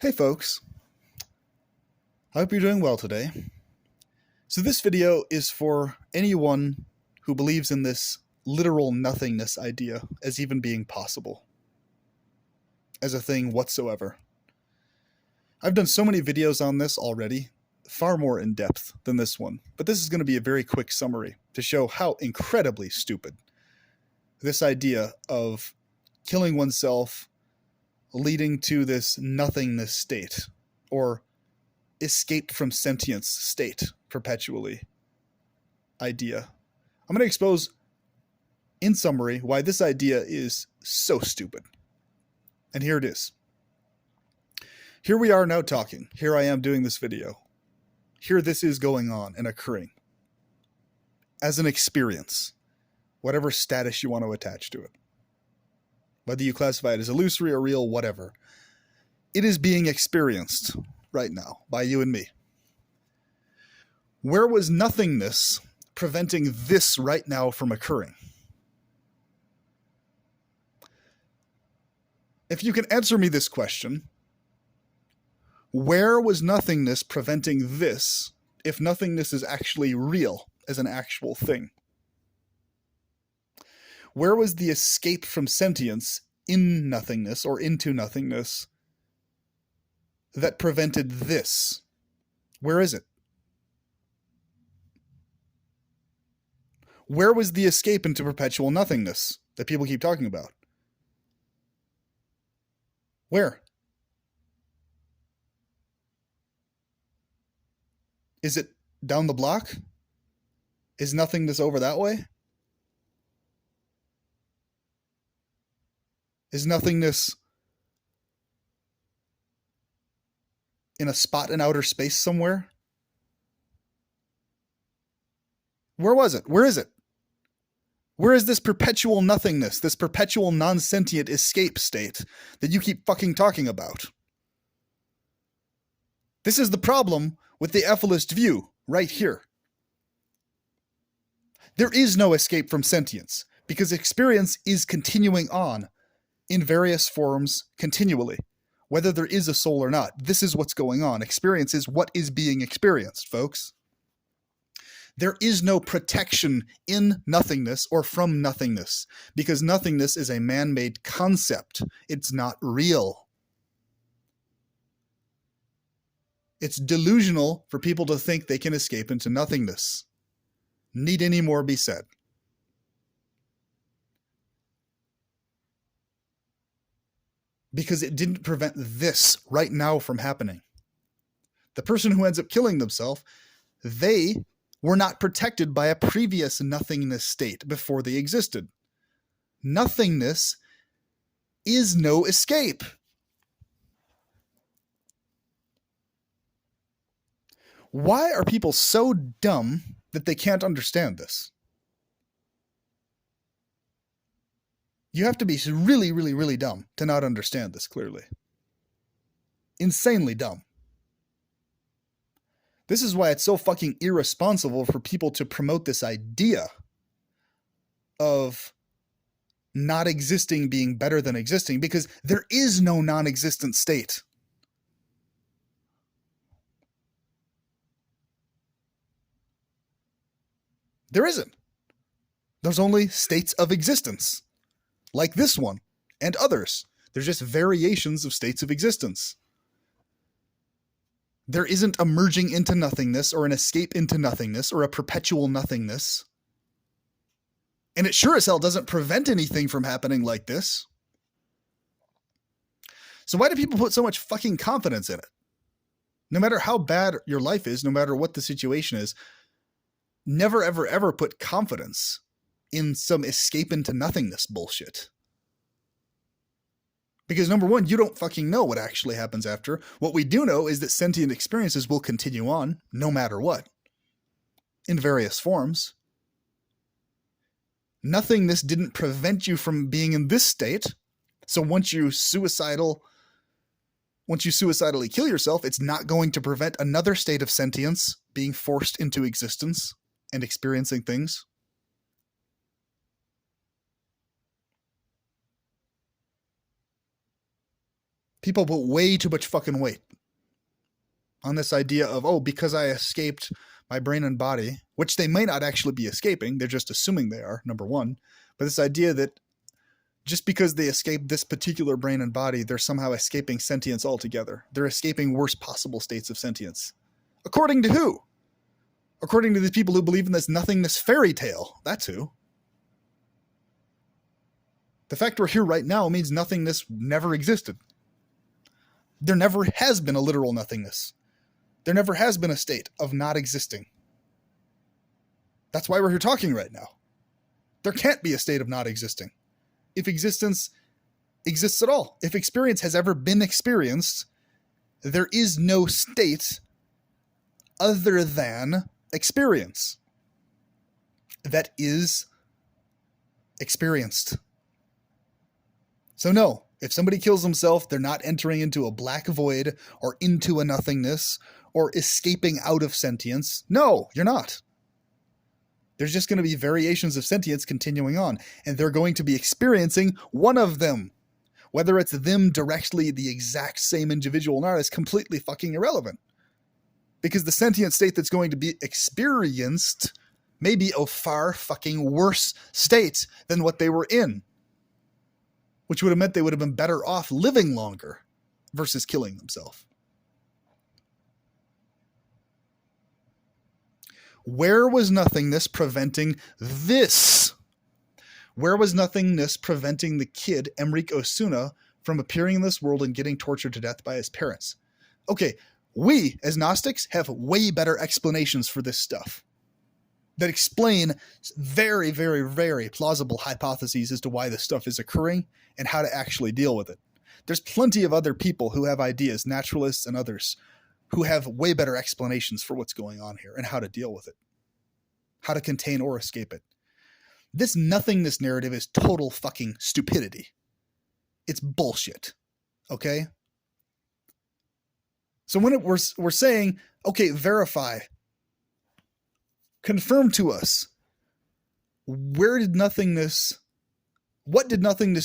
Hey folks, I hope you're doing well today. So this video is for anyone who believes in this literal nothingness idea as even being possible, as a thing whatsoever. I've done so many videos on this already, far more in depth than this one, but this is going to be a very quick summary to show how incredibly stupid this idea of killing oneself leading to this nothingness state, or escape from sentience state perpetually idea. I'm going to expose, in summary, why this idea is so stupid. And here it is. Here we are now talking. Here I am doing this video. Here this is going on and occurring as an experience, whatever status you want to attach to it. Whether you classify it as illusory or real, whatever. It is being experienced right now by you and me. Where was nothingness preventing this right now from occurring? If you can answer me this question, where was nothingness preventing this if nothingness is actually real as an actual thing? Where was the escape from sentience in nothingness or into nothingness that prevented this? Where is it? Where was the escape into perpetual nothingness that people keep talking about? Where? Is it down the block? Is nothingness over that way? Is nothingness in a spot in outer space somewhere? Where was it? Where is it? Where is this perpetual nothingness, this perpetual non-sentient escape state that you keep fucking talking about? This is the problem with the Ephelist view right here. There is no escape from sentience because experience is continuing on in various forms continually, whether there is a soul or not. This is what's going on. Experience is what is being experienced, folks. There is no protection in nothingness or from nothingness, because nothingness is a man-made concept. It's not real. It's delusional for people to think they can escape into nothingness. Need any more be said? Because it didn't prevent this right now from happening. The person who ends up killing themselves, they were not protected by a previous nothingness state before they existed. Nothingness is no escape. Why are people so dumb that they can't understand this? You have to be really, really, really dumb to not understand this clearly. Insanely dumb. This is why it's so fucking irresponsible for people to promote this idea of not existing being better than existing, because there is no non-existent state. There isn't. There's only states of existence. Like this one, and others. They're just variations of states of existence. There isn't a merging into nothingness, or an escape into nothingness, or a perpetual nothingness. And it sure as hell doesn't prevent anything from happening like this. So why do people put so much fucking confidence in it? No matter how bad your life is, no matter what the situation is, never ever ever put confidence in some escape into nothingness bullshit. Because number one, you don't fucking know what actually happens after. What we do know is that sentient experiences will continue on, no matter what, in various forms. Nothingness didn't prevent you from being in this state. So once you suicidally kill yourself, it's not going to prevent another state of sentience being forced into existence and experiencing things. People put way too much fucking weight on this idea of, oh, because I escaped my brain and body, which they may not actually be escaping, they're just assuming they are, number one. But this idea that just because they escape this particular brain and body, they're somehow escaping sentience altogether. They're escaping worst possible states of sentience. According to who? According to these people who believe in this nothingness fairy tale. That's who. The fact we're here right now means nothingness never existed. There never has been a literal nothingness. There never has been a state of not existing. That's why we're here talking right now. There can't be a state of not existing. If existence exists at all, if experience has ever been experienced, there is no state other than experience that is experienced. So no, if somebody kills themselves, they're not entering into a black void or into a nothingness or escaping out of sentience. No, you're not. There's just going to be variations of sentience continuing on, and they're going to be experiencing one of them. Whether it's them directly, the exact same individual or not, is completely fucking irrelevant. Because the sentient state that's going to be experienced may be a far fucking worse state than what they were in. Which would have meant they would have been better off living longer versus killing themselves. Where was nothingness preventing this? Where was nothingness preventing the kid, Emric Osuna, from appearing in this world and getting tortured to death by his parents? Okay, we, as Gnostics, have way better explanations for this stuff that explain very, very, very plausible hypotheses as to why this stuff is occurring and how to actually deal with it. There's plenty of other people who have ideas, naturalists and others, who have way better explanations for what's going on here and how to deal with it, how to contain or escape it. This nothingness narrative is total fucking stupidity. It's bullshit. Okay? So when we're saying, okay, verify, confirm to us, what did nothingness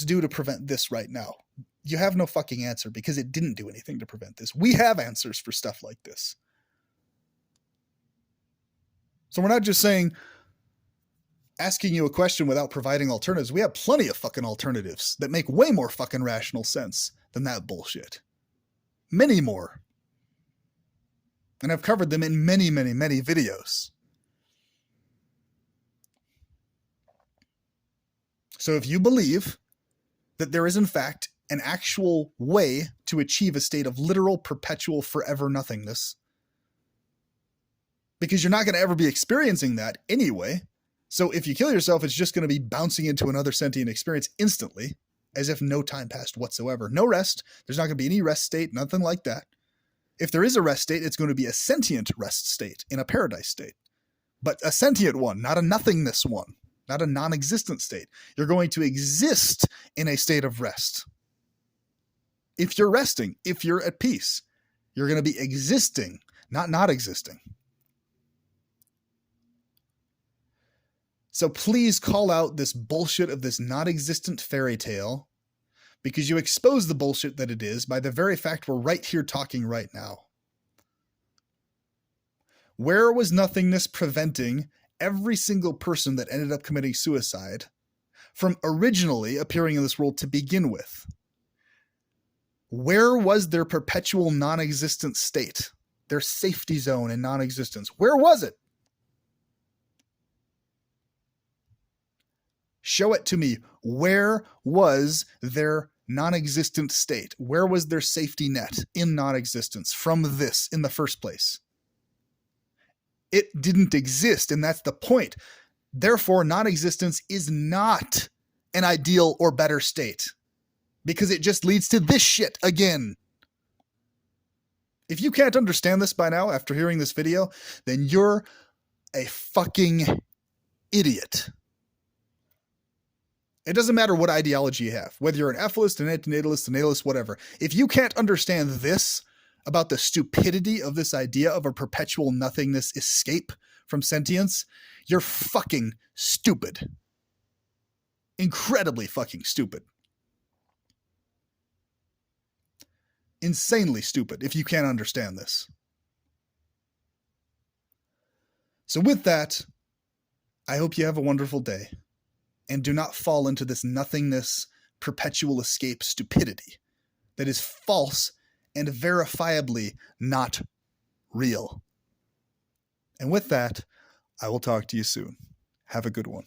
do to prevent this right now? You have no fucking answer because it didn't do anything to prevent this. We have answers for stuff like this. So we're not just saying, asking you a question without providing alternatives. We have plenty of fucking alternatives that make way more fucking rational sense than that bullshit. Many more. And I've covered them in many, many, many videos. So if you believe that there is in fact an actual way to achieve a state of literal, perpetual, forever nothingness, because you're not going to ever be experiencing that anyway. So if you kill yourself, it's just going to be bouncing into another sentient experience instantly, as if no time passed whatsoever. No rest. There's not going to be any rest state, nothing like that. If there is a rest state, it's going to be a sentient rest state in a paradise state. But a sentient one, not a nothingness one, not a non-existent state. You're going to exist in a state of rest. If you're resting, if you're at peace, you're going to be existing, not existing. So please call out this bullshit of this non-existent fairy tale, because you expose the bullshit that it is by the very fact we're right here talking right now. Where was nothingness preventing every single person that ended up committing suicide from originally appearing in this world to begin with? Where was their perpetual non-existent state, their safety zone in non-existence? Where was it? Show it to me. Where was their non-existent state? Where was their safety net in non-existence from this in the first place? It didn't exist, and that's the point. Therefore, non-existence is not an ideal or better state, because it just leads to this shit again. If you can't understand this by now after hearing this video, then you're a fucking idiot. It doesn't matter what ideology you have, whether you're an ethicist, an antinatalist, a natalist, whatever. If you can't understand this about the stupidity of this idea of a perpetual nothingness escape from sentience, you're fucking stupid. Incredibly fucking stupid. insanely stupid if you can't understand this. So with that, I hope you have a wonderful day, and do not fall into this nothingness, perpetual escape stupidity that is false and verifiably not real. And with that, I will talk to you soon. Have a good one.